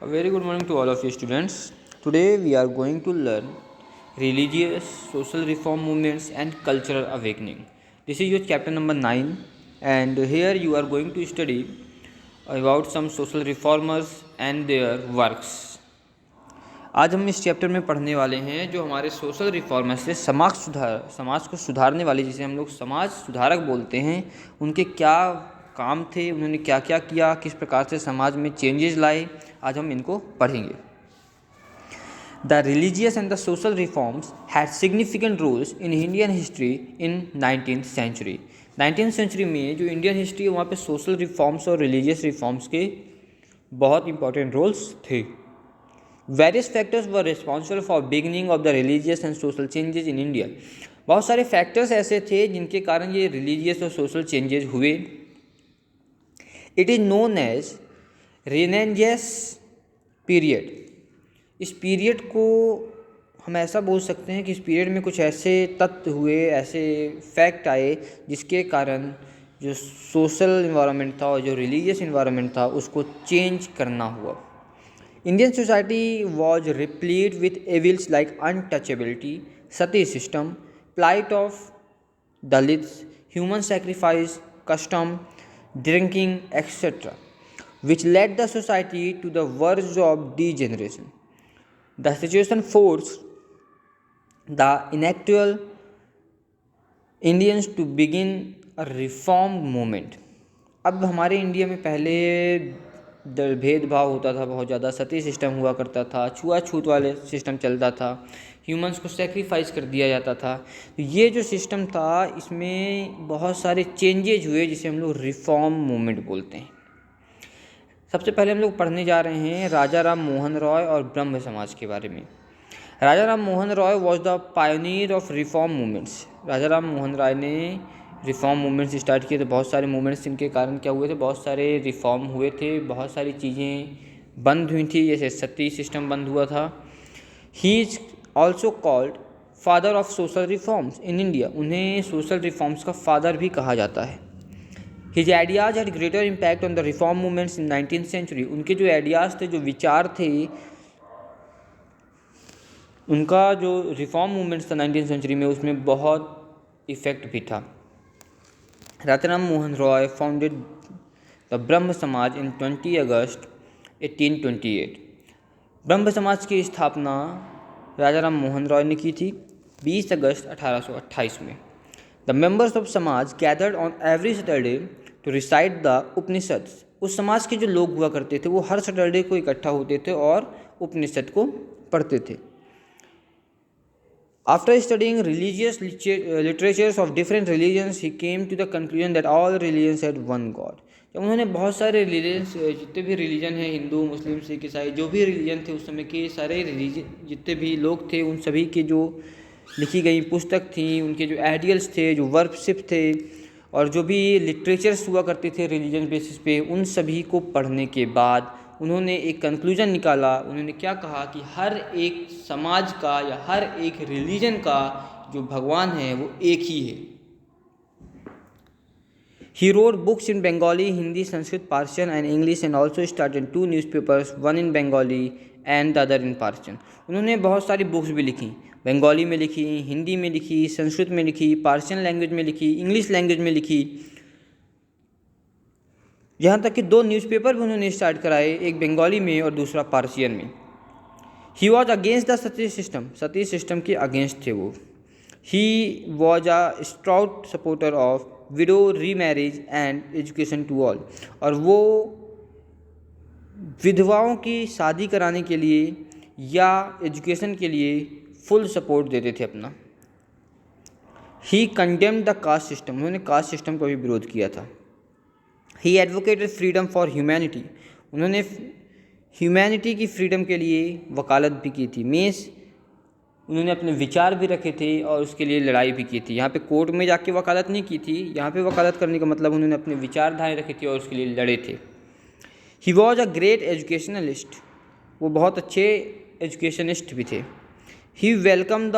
A very good morning to all of you students. Today we are going to learn religious, social reform movements and cultural awakening. This is your chapter number 9 and here you are going to study about some social reformers and their works. आज हम इस chapter में पढ़ने वाले हैं जो हमारे social reformers थे, समाज को सुधारने वाले, जिसे हम लोग समाज सुधारक बोलते हैं। उनके क्या काम थे, उन्होंने क्या क्या किया, किस प्रकार से समाज में चेंजेस लाए, आज हम इनको पढ़ेंगे। The religious and the social reforms had significant roles in Indian history in 19th century. 19th century में जो इंडियन हिस्ट्री है वहाँ पे सोशल रिफॉर्म्स और रिलीजियस रिफॉर्म्स के बहुत इंपॉर्टेंट रोल्स थे। Various factors were responsible for beginning of the religious and social changes in India. बहुत सारे फैक्टर्स ऐसे थे जिनके कारण ये रिलीजियस और सोशल चेंजेस हुए। It is known as renaissance period. इस पीरियड को हम ऐसा बोल सकते हैं कि इस पीरियड में कुछ ऐसे तत्व हुए, ऐसे फैक्ट आए जिसके कारण जो सोशल इन्वायरमेंट था और जो रिलीजियस इन्वायरमेंट था उसको चेंज करना हुआ। Indian society was replete with evils like untouchability, sati system, plight of Dalits, human sacrifice, custom, drinking, etc., which led the society to the verge of degeneration. The situation forced the inactual Indians to begin a reform movement. अब हमारे India में पहले भेदभाव होता था, बहुत ज़्यादा सती system हुआ करता था, छुआछूत वाले सिस्टम चलता था, ह्यूमंस को सेक्रीफाइस कर दिया जाता था। तो ये जो सिस्टम था इसमें बहुत सारे चेंजेज हुए जिसे हम लोग रिफॉर्म मूवमेंट बोलते हैं। सबसे पहले हम लोग पढ़ने जा रहे हैं राजा राम मोहन रॉय और ब्रह्म समाज के बारे में। Raja Ram Mohan Roy was the pioneer of reform movements. Raja Ram Mohan Roy ने रिफॉर्म मूवमेंट्स स्टार्ट किए थे। बहुत सारे मूवमेंट्स इनके कारण क्या हुए थे, बहुत सारे रिफॉर्म हुए थे, बहुत सारी चीज़ें बंद हुई थी, जैसे सती सिस्टम बंद हुआ था। He is also called father of social reforms in India. उन्हें सोशल रिफॉर्म्स का फादर भी कहा जाता है। His ideas had greater impact on the reform movements in 19th century. उनके जो आइडियाज़ थे, जो विचार थे, उनका जो रिफॉर्म मूवमेंट्स था 19th सेंचुरी में, उसमें बहुत इफ़ेक्ट भी था। राजाराम मोहन रॉय फाउंडेड द ब्रह्म समाज इन 20 अगस्त 1828। ब्रह्म समाज की स्थापना राजाराम मोहन रॉय ने की थी 20 अगस्त 1828 में। The members of Samaj gathered on every Saturday to recite the Upanishads. उस समाज के जो लोग हुआ करते थे वो हर सैटरडे को इकट्ठा होते थे और उपनिषद को पढ़ते थे। After studying religious literatures of different religions, he came to the conclusion that all religions had one God. जब उन्होंने बहुत सारे रिलीजन्स, जितने भी रिलीजन हैं, हिंदू, मुस्लिम, सिख, ईसाई, जो भी रिलीजन थे उस समय के सारे रिलीजन, जितने भी लोग थे, उन सभी के जो लिखी गई पुस्तक थी, उनके जो आइडियल्स थे, जो वर्शिप थे और जो भी लिटरेचर्स हुआ करते थे रिलीजन बेसिस पे, उन सभी को पढ़ने के बाद उन्होंने एक कंक्लूजन निकाला। उन्होंने क्या कहा कि हर एक समाज का या हर एक रिलीजन का जो भगवान है वो एक ही है। He wrote books in Bengali, Hindi, Sanskrit, Persian and English and also started 2 newspapers, one in Bengali and the other in Persian. उन्होंने बहुत सारी बुक्स भी लिखी, बंगाली में लिखी, हिंदी में लिखी, संस्कृत में लिखी, पार्शियन लैंग्वेज में लिखी, इंग्लिश लैंग्वेज में लिखी। यहाँ तक कि 2 न्यूज़पेपर भी उन्होंने स्टार्ट कराए, एक बंगाली में और दूसरा पार्शियन में। He was against the sati system. Sati system के अगेंस्ट थे वो। He was a stout supporter of widow remarriage and education to all. और वो विधवाओं की शादी कराने के लिए या एजुकेशन के लिए फुल सपोर्ट देते थे अपना। ही कंडेम्ड द कास्ट सिस्टम। उन्होंने कास्ट सिस्टम का भी विरोध किया था। ही एडवोकेटेड फ्रीडम फॉर ह्यूमैनिटी। उन्होंने ह्यूमैनिटी की फ्रीडम के लिए वकालत भी की थी। मीन्स उन्होंने अपने विचार भी रखे थे और उसके लिए लड़ाई भी की थी। यहाँ पे कोर्ट में जाके वकालत नहीं की थी, यहाँ पे वकालत करने का मतलब उन्होंने अपने विचारधाराएं रखी थी और उसके लिए लड़े थे। He was a great educationalist. वो बहुत अच्छे एजुकेशनिस्ट भी थे। He welcome the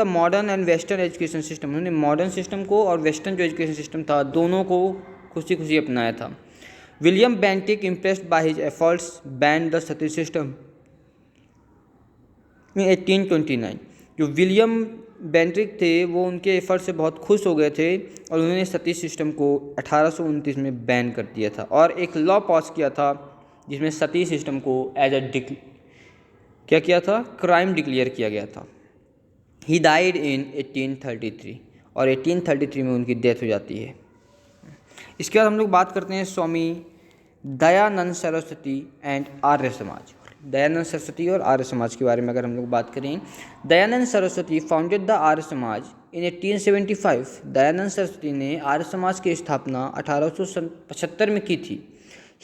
modern and western education system. उन्होंने मॉडर्न सिस्टम को और वेस्टर्न जो एजुकेशन सिस्टम था दोनों को खुशी खुशी अपनाया था। William Bentinck impressed by his efforts banned the Sati system in 1829। जो विलियम बेंटिक थे वो उनके एफर्ट से बहुत खुश हो गए थे और उन्होंने सती सिस्टम को 1829 में बैन कर दिया था और एक लॉ पास किया था जिसमें सती सिस्टम को एज अ क्या किया था, क्राइम डिक्लेयर किया गया था। ही डाइड इन 1833 और 1833 में उनकी डेथ हो जाती है। इसके बाद हम लोग बात करते हैं स्वामी दयानंद सरस्वती एंड आर्य समाज। दयानंद सरस्वती और आर्य समाज के बारे में अगर हम लोग बात करें, दयानंद सरस्वती फाउंडेड द आर्य समाज इन 1875। दयानंद सरस्वती ने आर्य समाज की स्थापना 1875 में की थी।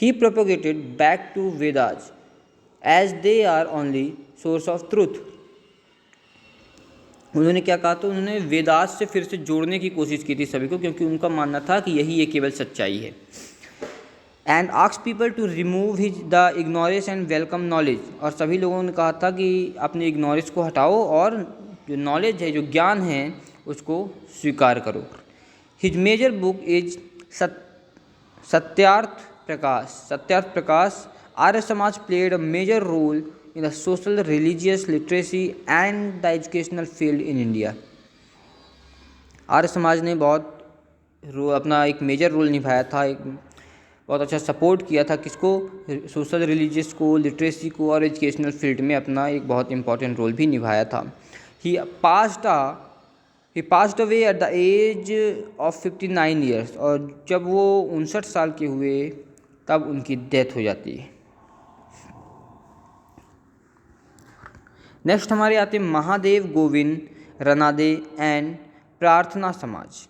He propagated back to Vedas as they are only source of truth. उन्होंने क्या कहा, तो उन्होंने वेदास से फिर से जोड़ने की कोशिश की थी सभी को, क्योंकि उनका मानना था कि यही ये केवल सच्चाई है। And ask people to remove his the ignorance and welcome knowledge. और सभी लोगों ने कहा था कि अपने इग्नोरेंस को हटाओ और जो नॉलेज है, जो ज्ञान है, उसको स्वीकार करो। His major book is Satyarth Prakash. Arya Samaj played a major role in the social, religious, literacy and the educational field in India। Arya Samaj ने अपना एक मेजर रोल निभाया था, एक बहुत अच्छा सपोर्ट किया था किसको, सोशल, रिलीजियस को, लिटरेसी को और एजुकेशनल फील्ड में अपना एक बहुत इंपॉर्टेंट रोल भी निभाया था। He passed away at the age of 59 years. और जब वो 59 साल के हुए तब उनकी डेथ हो जाती है। नेक्स्ट हमारे आते हैं महादेव गोविंद रनादे एंड प्रार्थना समाज।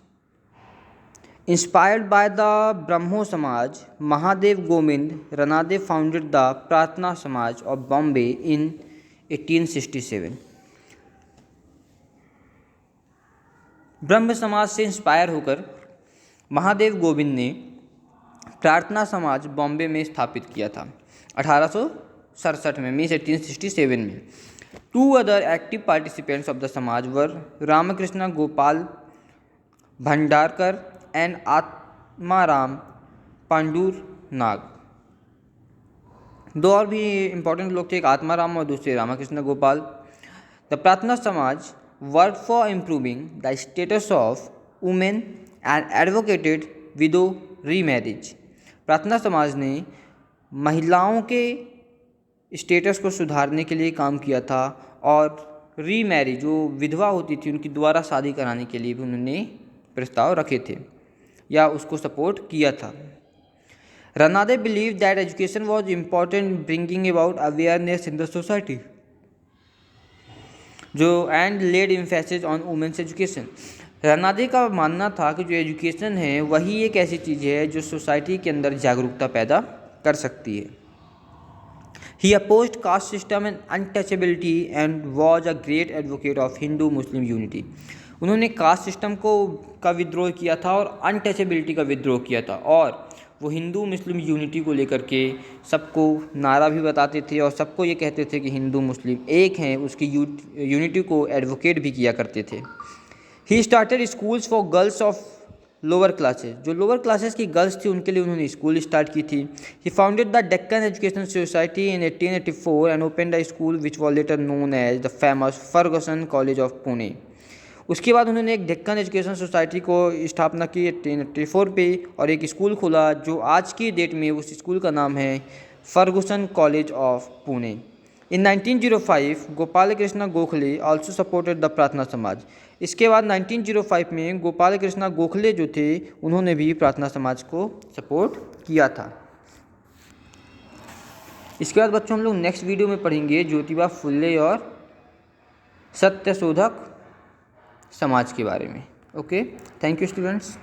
इंस्पायर्ड बाय द ब्रह्मो समाज, महादेव गोविंद रनादे फाउंडेड द प्रार्थना समाज ऑफ बॉम्बे इन 1867। ब्रह्म समाज से इंस्पायर होकर महादेव गोविंद ने प्रार्थना समाज बॉम्बे में स्थापित किया था 1867 में, मीन्स 1867 में। Two other active participants of the समाज were रामकृष्ण गोपाल भंडारकर and आत्माराम पांडुर नाग। दो और भी इम्पोर्टेंट लोग थे, एक आत्माराम और दूसरे रामकृष्ण गोपाल। द प्रार्थना समाज work for improving the status of women and advocated window remarriage. प्रार्थना समाज ने महिलाओं के स्टेटस को सुधारने के लिए काम किया था और रीमैरिज, जो विधवा होती थी, उनकी दोबारा शादी कराने के लिए भी उन्होंने प्रस्ताव रखे थे या उसको सपोर्ट किया था। Ranade believe that education was important bringing about awareness in the society जो and led emphasis on women's education. Ranade का मानना था कि जो एजुकेशन है वही एक ऐसी चीज़ है जो सोसाइटी के अंदर जागरूकता पैदा कर सकती है। He opposed caste system and untouchability and was a great advocate of Hindu-Muslim unity। उन्होंने कास्ट सिस्टम का विद्रोह किया था और अनटचेबिलिटी का विद्रोह किया था, और वो हिंदू मुस्लिम यूनिटी को लेकर के सबको नारा भी बताते थे और सबको ये कहते थे कि हिंदू मुस्लिम एक हैं, उसकी यूनिटी को एडवोकेट भी किया करते थे। He started schools for girls of lower classes. जो लोअर क्लासेस की गर्ल्स थी उनके लिए उन्होंने स्कूल स्टार्ट की थी। He founded the Deccan education society in 1884 and opened a school which was later known as the famous Fergusson college of Pune. उसके बाद उन्होंने एक डेक्कन एजुकेशन सोसाइटी को स्थापना की 1884 पे और एक स्कूल खोला जो आज की डेट में उस स्कूल का नाम है Ferguson college of Pune. In 1905 Gopal Krishna Gokhale also supported the प्रार्थना समाज। इसके बाद 1905 में गोपाल कृष्ण गोखले जो थे उन्होंने भी प्रार्थना समाज को सपोर्ट किया था। इसके बाद बच्चों हम लोग नेक्स्ट वीडियो में पढ़ेंगे ज्योतिबा फुले और सत्यशोधक समाज के बारे में। Okay, thank you students.